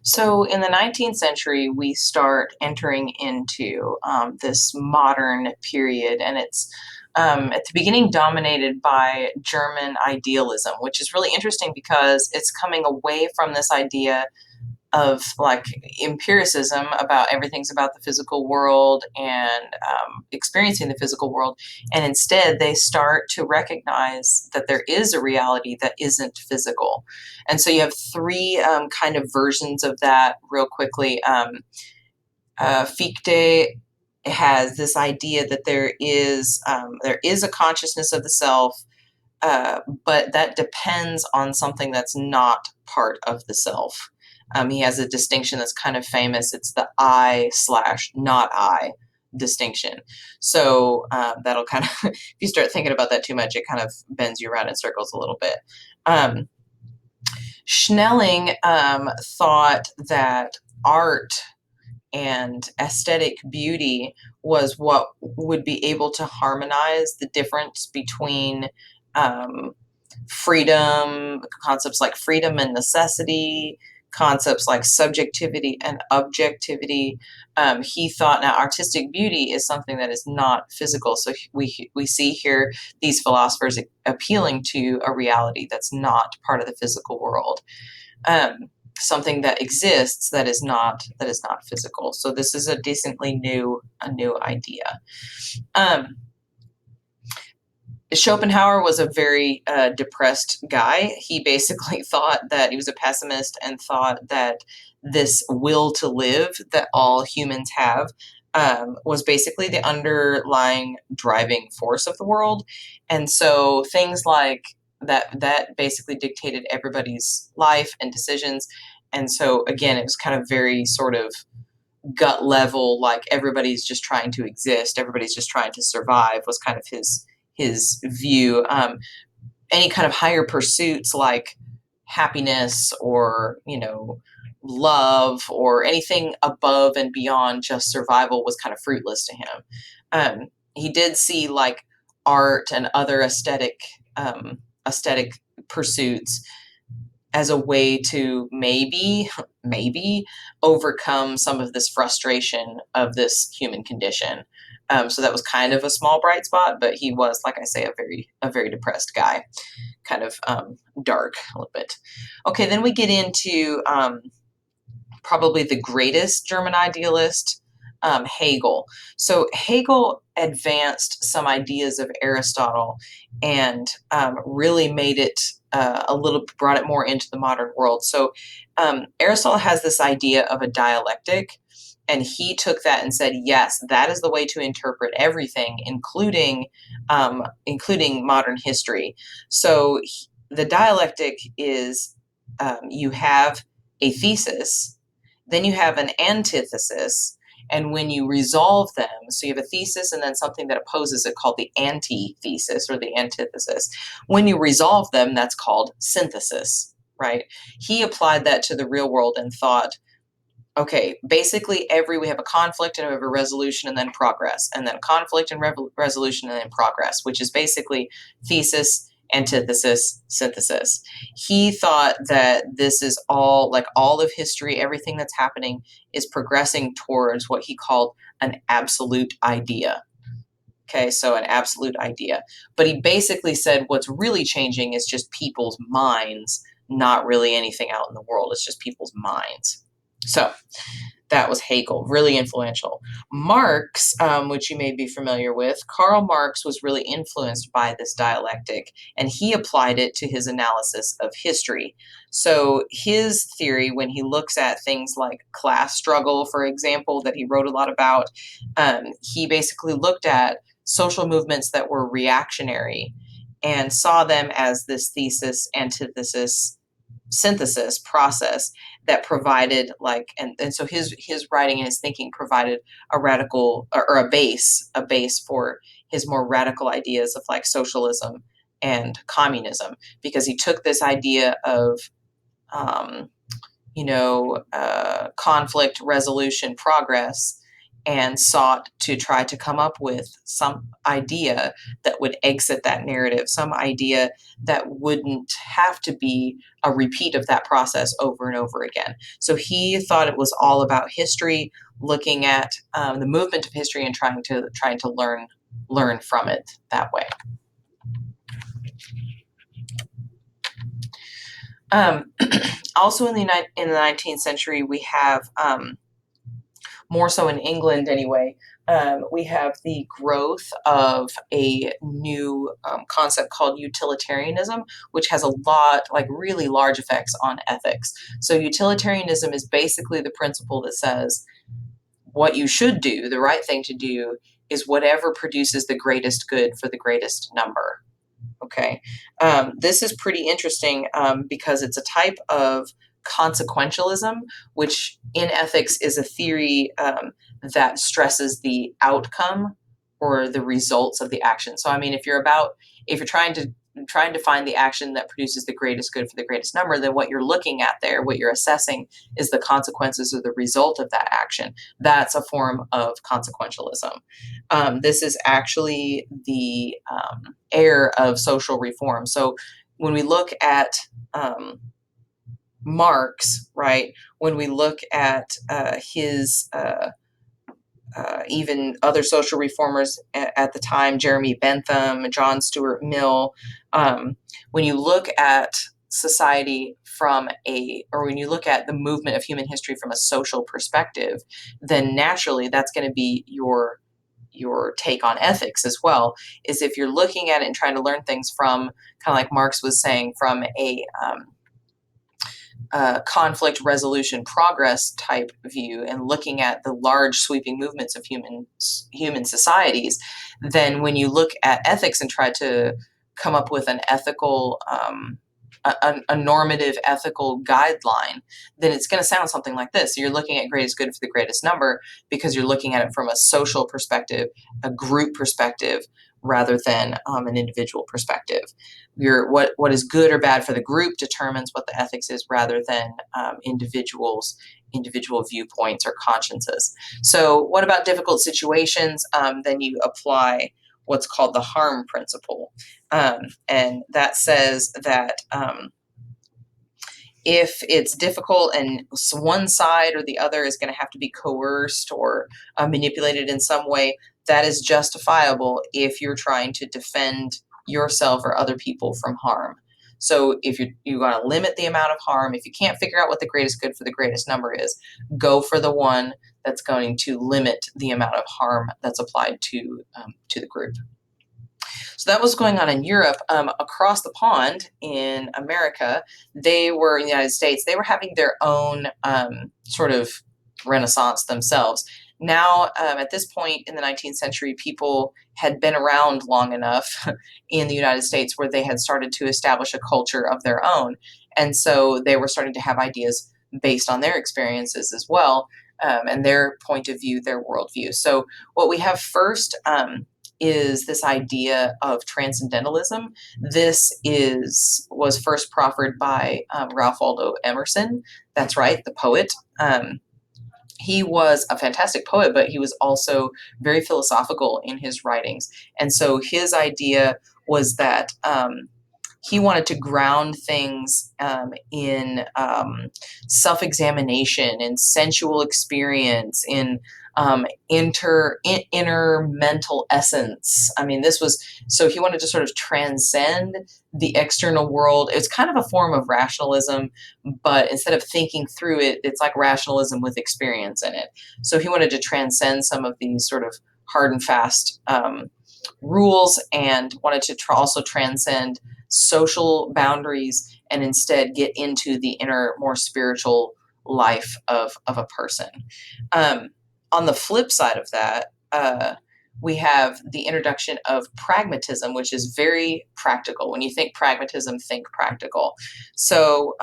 So in the 19th century, we start entering into this modern period, and it's at the beginning dominated by German idealism, which is really interesting because it's coming away from this idea of like empiricism about everything's about the physical world and experiencing the physical world. And instead, they start to recognize that there is a reality that isn't physical. And so you have three kind of versions of that real quickly. Fichte has this idea that there is a consciousness of the self, but that depends on something that's not part of the self. He has a distinction that's kind of famous. It's the I slash not I distinction. So that'll kind of, if you start thinking about that too much, it kind of bends you around in circles a little bit. Um, Schnelling thought that art and aesthetic beauty was what would be able to harmonize the difference between um, freedom, concepts like freedom and necessity, concepts like subjectivity and objectivity. He thought now artistic beauty is something that is not physical. So we see here these philosophers appealing to a reality that's not part of the physical world. Something that exists that is not physical. So this is a new idea. Um, Schopenhauer was a very depressed guy. He basically thought that he was a pessimist and thought that this will to live that all humans have was basically the underlying driving force of the world. And so things like that basically dictated everybody's life and decisions. And so again, it was kind of very sort of gut level, like everybody's just trying to exist, everybody's just trying to survive, was kind of his view. Any kind of higher pursuits like happiness or love or anything above and beyond just survival was kind of fruitless to him. He did see like art and other aesthetic pursuits as a way to maybe overcome some of this frustration of this human condition. So that was kind of a small bright spot, but he was, like I say, a very depressed guy, kind of dark a little bit. Okay, then we get into probably the greatest German idealist, Hegel. So Hegel advanced some ideas of Aristotle and really made it brought it more into the modern world. So Aristotle has this idea of a dialectic, and he took that and said, yes, that is the way to interpret everything, including modern history. So the dialectic is you have a thesis, then you have an antithesis, and when you resolve them, so you have a thesis and then something that opposes it called the antithesis or the antithesis. When you resolve them, that's called synthesis, right? He applied that to the real world and thought, okay, basically we have a conflict and we have a resolution and then progress, and then a conflict and resolution and then progress, which is basically thesis, antithesis, synthesis. He thought that this is all, like all of history, everything that's happening is progressing towards what he called an absolute idea. Okay, so an absolute idea. But he basically said what's really changing is just people's minds, not really anything out in the world. It's just people's minds. So that was Hegel, really influential. Marx, which you may be familiar with, Karl Marx was really influenced by this dialectic, and he applied it to his analysis of history. So his theory, when he looks at things like class struggle, for example, that he wrote a lot about, he basically looked at social movements that were reactionary and saw them as this thesis, antithesis, synthesis process that provided and so his writing and his thinking provided a radical or a base for his more radical ideas of like socialism and communism, because he took this idea of conflict resolution progress and sought to try to come up with some idea that would exit that narrative, some idea that wouldn't have to be a repeat of that process over and over again. So he thought it was all about history, looking at the movement of history and trying to learn from it that way. Also in the 19th century, we have more so in England anyway, we have the growth of a new concept called utilitarianism, which has a lot, like really large effects on ethics. So utilitarianism is basically the principle that says what you should do, the right thing to do, is whatever produces the greatest good for the greatest number. Okay. This is pretty interesting because it's a type of consequentialism, which in ethics is a theory that stresses the outcome or the results of the action. So, I mean, if you're trying to find the action that produces the greatest good for the greatest number, then what you're looking at there, what you're assessing, is the consequences or the result of that action. That's a form of consequentialism. This is actually the heir of social reform. So when we look at Marx, right, when we look at his even other social reformers at the time, Jeremy Bentham, John Stuart Mill, when you look at society when you look at the movement of human history from a social perspective, then naturally that's going to be your take on ethics as well. Is if you're looking at it and trying to learn things from, kind of like Marx was saying, from a conflict resolution progress type view and looking at the large sweeping movements of human societies, then when you look at ethics and try to come up with an ethical a normative ethical guideline, then it's going to sound something like this. So you're looking at greatest good for the greatest number because you're looking at it from a social perspective, a group perspective, rather than an individual perspective. What is good or bad for the group determines what the ethics is, rather than individual viewpoints or consciences. So what about difficult situations? Then you apply what's called the harm principle. And that says that if it's difficult and one side or the other is going to have to be coerced or manipulated in some way, that is justifiable if you're trying to defend yourself or other people from harm. So if you want to limit the amount of harm, if you can't figure out what the greatest good for the greatest number is, go for the one that's going to limit the amount of harm that's applied to the group. So that was going on in Europe. Across the pond in America, in the United States, they were having their own sort of renaissance themselves. Now, at this point in the 19th century, people had been around long enough in the United States where they had started to establish a culture of their own. And so they were starting to have ideas based on their experiences as well, and their point of view, their worldview. So what we have first is this idea of transcendentalism. This was first proffered by Ralph Waldo Emerson. That's right, the poet. He was a fantastic poet, but he was also very philosophical in his writings. And so his idea was that he wanted to ground things in self-examination, in sensual experience, in inner mental essence. I mean, so he wanted to sort of transcend the external world. It's kind of a form of rationalism, but instead of thinking through it, it's like rationalism with experience in it. So he wanted to transcend some of these sort of hard and fast rules, and wanted to also transcend social boundaries and instead get into the inner, more spiritual life of a person. On the flip side of that, we have the introduction of pragmatism, which is very practical. When you think pragmatism, think practical. So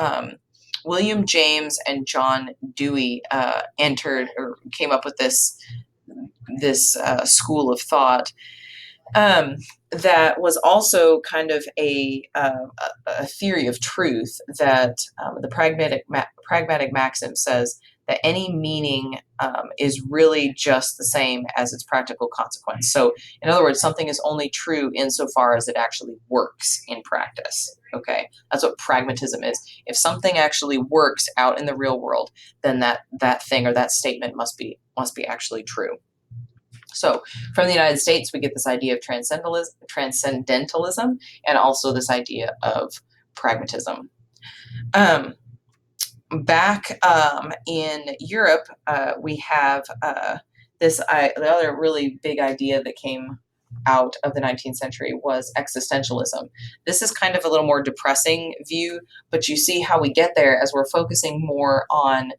William James and John Dewey came up with this school of thought that was also kind of a theory of truth, that the pragmatic maxim says that any meaning is really just the same as its practical consequence. So, in other words, something is only true insofar as it actually works in practice. Okay, that's what pragmatism is. If something actually works out in the real world, then that thing or that statement must be actually true. So, from the United States, we get this idea of transcendentalism and also this idea of pragmatism. Back in Europe, we have the other really big idea that came out of the 19th century was existentialism. This is kind of a little more depressing view, but you see how we get there as we're focusing more on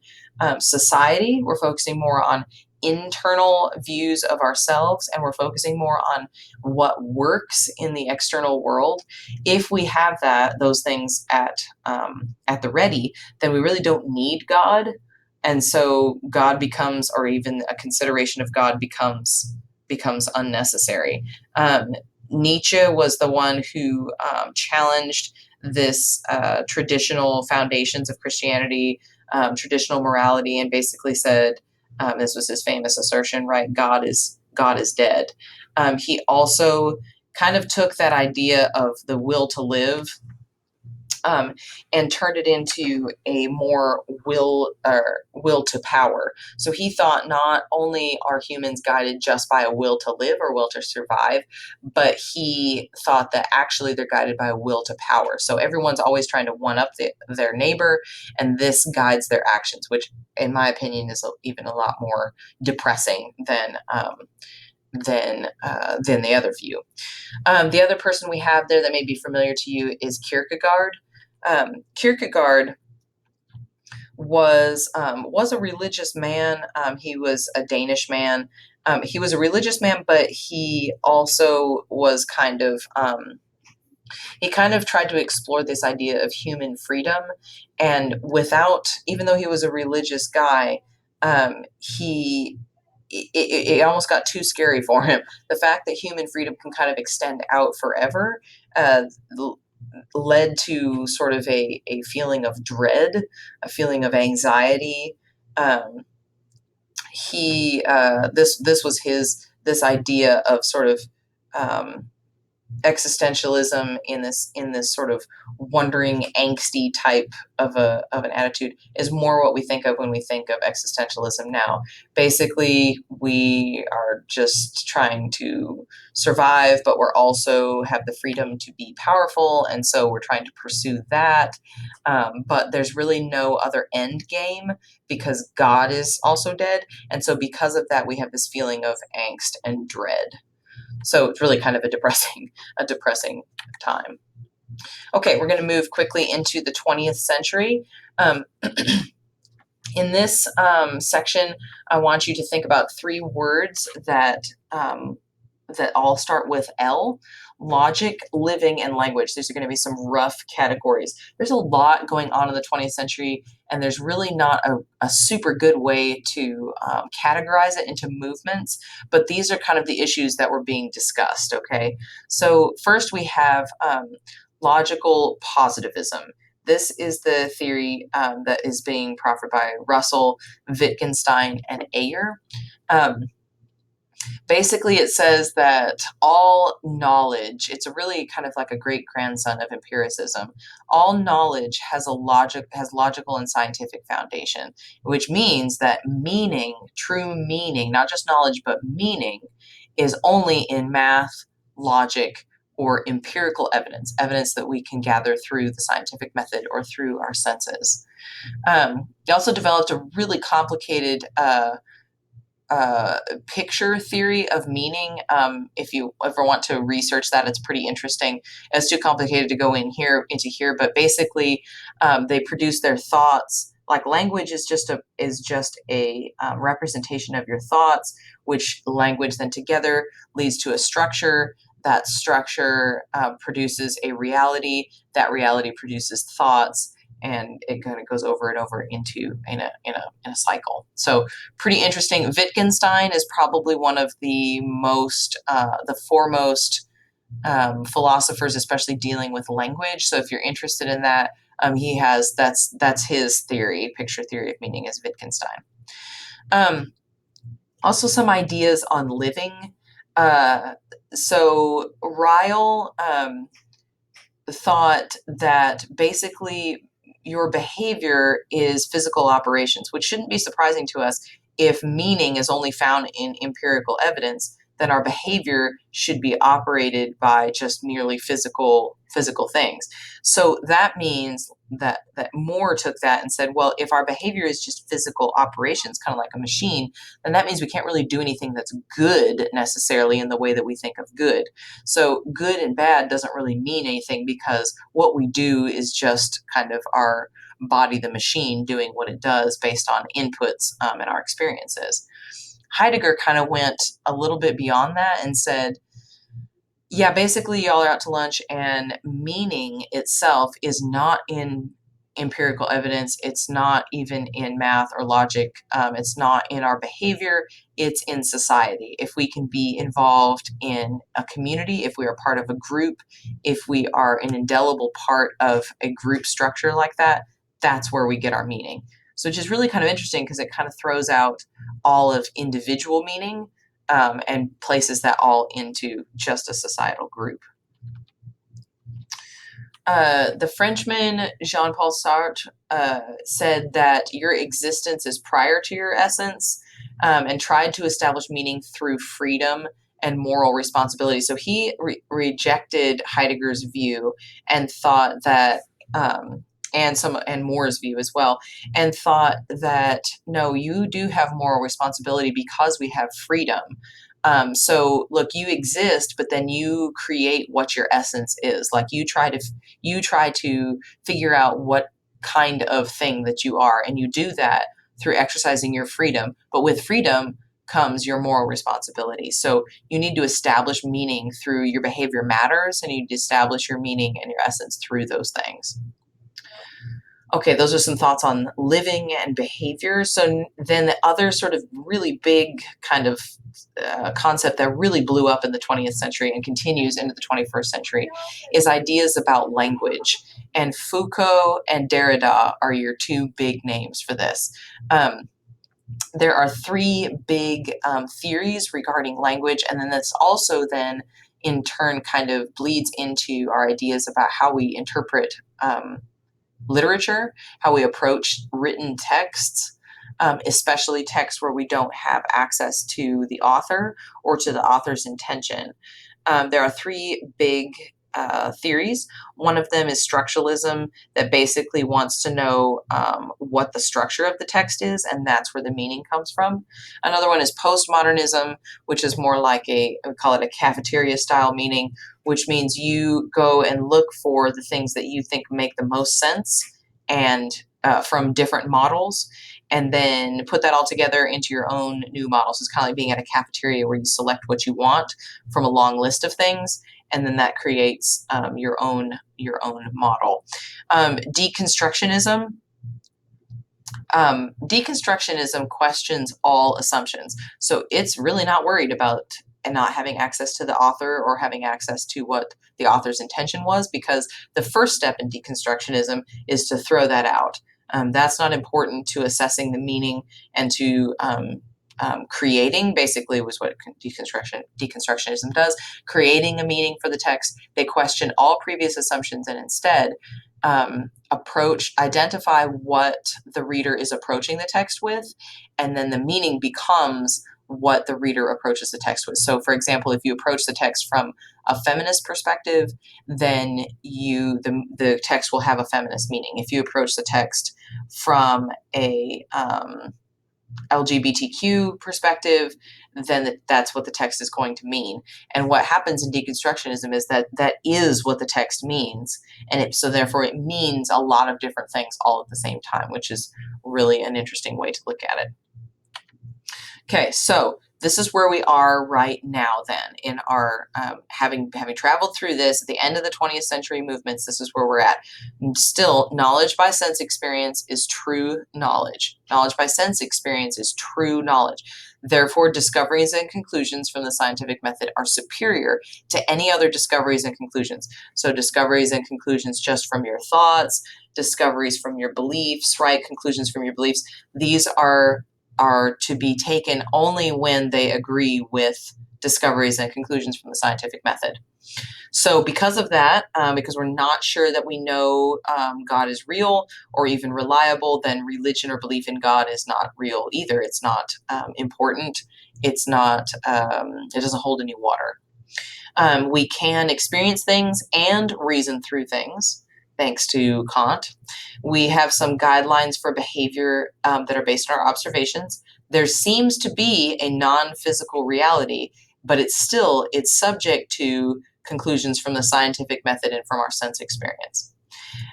society, we're focusing more on internal views of ourselves, and we're focusing more on what works in the external world. If we have those things at the ready, then we really don't need God, and so God becomes, or even a consideration of God becomes unnecessary. Nietzsche was the one who challenged this traditional foundations of Christianity, traditional morality, and basically said, this was his famous assertion, right? God is dead. He also kind of took that idea of the will to live and turned it into a more will to power. So he thought not only are humans guided just by a will to live or will to survive, but he thought that actually they're guided by a will to power. So everyone's always trying to one up their neighbor, and this guides their actions, which in my opinion is even a lot more depressing than the other view. The other person we have there that may be familiar to you is Kierkegaard. Kierkegaard was a religious man. He was a Danish man. He was a religious man, but he also was he kind of tried to explore this idea of human freedom, and even though he was a religious guy, he it almost got too scary for him. The fact that human freedom can kind of extend out forever uh, led to sort of a feeling of dread, a feeling of anxiety. Um, this was this idea of sort of um, existentialism in this sort of wondering, angsty type of an attitude is more what we think of when we think of existentialism now. Basically, we are just trying to survive, but we're also have the freedom to be powerful, and so we're trying to pursue that. But there's really no other end game because God is also dead, and so because of that, we have this feeling of angst and dread. So it's really kind of a depressing time. Okay, we're going to move quickly into the 20th century. In this section, I want you to think about three words that all start with L: logic, living, and language. These are going to be some rough categories. There's a lot going on in the 20th century, and there's really not a super good way to categorize it into movements, but these are kind of the issues that were being discussed, okay? So first we have logical positivism. This is the theory that is being proffered by Russell, Wittgenstein, and Ayer. Basically, it says that all knowledge, it's a really kind of like a great grandson of empiricism. All knowledge has logical and scientific foundation, which means that meaning, true meaning, not just knowledge, but meaning, is only in math, logic, or empirical evidence that we can gather through the scientific method or through our senses. He also developed a really complicated picture theory of meaning. If you ever want to research that, it's pretty interesting. It's too complicated to go into here, but basically, they produce their thoughts. Like language is just a representation of your thoughts, which language then together leads to a structure. That structure produces a reality. That reality produces thoughts, and it kind of goes over and over in a cycle. So pretty interesting. Wittgenstein is probably one of the foremost philosophers, especially dealing with language. So if you're interested in that, He has that's his theory. Picture theory of meaning is Wittgenstein. Also, some ideas on living. So Ryle thought that basically your behavior is physical operations, which shouldn't be surprising to us. If meaning is only found in empirical evidence, then our behavior should be operated by just merely physical things. So that means that Moore took that and said, well, if our behavior is just physical operations, kind of like a machine, then that means we can't really do anything that's good necessarily in the way that we think of good. So good and bad doesn't really mean anything, because what we do is just kind of our body, the machine, doing what it does based on inputs and our experiences. Heidegger kind of went a little bit beyond that and said, yeah, basically y'all are out to lunch, and meaning itself is not in empirical evidence. It's not even in math or logic. It's not in our behavior. It's in society. If we can be involved in a community, if we are part of a group, if we are an indelible part of a group structure like that, that's where we get our meaning. So which is really kind of interesting, because it kind of throws out all of individual meaning and places that all into just a societal group. The Frenchman Jean-Paul Sartre said that your existence is prior to your essence, and tried to establish meaning through freedom and moral responsibility. So he rejected Heidegger's view and thought that, and Moore's view as well, and thought that no, you do have moral responsibility because we have freedom. So look, you exist, but then you create what your essence is. Like you try to figure out what kind of thing that you are, and you do that through exercising your freedom. But with freedom comes your moral responsibility. So you need to establish meaning through your behavior matters, and you need to establish your meaning and your essence through those things. Okay, those are some thoughts on living and behavior. So then the other sort of really big kind of concept that really blew up in the 20th century and continues into the 21st century is ideas about language. And Foucault and Derrida are your two big names for this. There are three big theories regarding language, and then this also then in turn kind of bleeds into our ideas about how we interpret literature, how we approach written texts, especially texts where we don't have access to the author or to the author's intention. There are three big theories. One of them is structuralism, that basically wants to know what the structure of the text is, and that's where the meaning comes from. Another one is postmodernism, which is more like we call it a cafeteria style meaning, which means you go and look for the things that you think make the most sense and from different models, and then put that all together into your own new models. It's kind of like being at a cafeteria where you select what you want from a long list of things, and then that creates your own model. Deconstructionism. Deconstructionism questions all assumptions. So it's really not worried about and not having access to the author or having access to what the author's intention was, because the first step in deconstructionism is to throw that out. That's not important to assessing the meaning and to creating, basically was what deconstructionism does, creating a meaning for the text. They question all previous assumptions and instead identify what the reader is approaching the text with, and then the meaning becomes what the reader approaches the text with. So for example, if you approach the text from a feminist perspective, then the text will have a feminist meaning. If you approach the text from a LGBTQ perspective, then that's what the text is going to mean. And what happens in deconstructionism is that is what the text means, and so therefore it means a lot of different things all at the same time, which is really an interesting way to look at it. Okay, so this is where we are right now then in our having traveled through this at the end of the 20th century movements. This is where we're at. Still, knowledge by sense experience is true knowledge. Knowledge by sense experience is true knowledge. Therefore, discoveries and conclusions from the scientific method are superior to any other discoveries and conclusions. So discoveries and conclusions just from your thoughts, discoveries from your beliefs, right? Conclusions from your beliefs. These are to be taken only when they agree with discoveries and conclusions from the scientific method. So because of that, because we're not sure that we know God is real or even reliable, then religion or belief in God is not real either. It's not important. It's not, it doesn't hold any water. We can experience things and reason through things, thanks to Kant. We have some guidelines for behavior that are based on our observations. There seems to be a non-physical reality, but it's subject to conclusions from the scientific method and from our sense experience.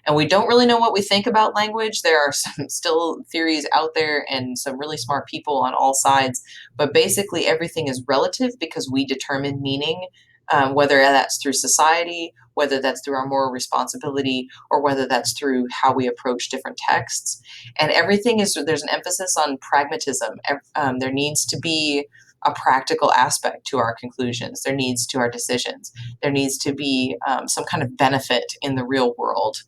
And we don't really know what we think about language. There are some still theories out there and some really smart people on all sides, but basically everything is relative because we determine meaning, whether that's through society, whether that's through our moral responsibility, or whether that's through how we approach different texts. And there's an emphasis on pragmatism. There needs to be a practical aspect to our conclusions. There needs to our decisions. There needs to be some kind of benefit in the real world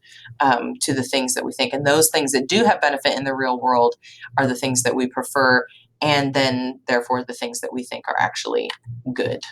to the things that we think. And those things that do have benefit in the real world are the things that we prefer, and then therefore the things that we think are actually good.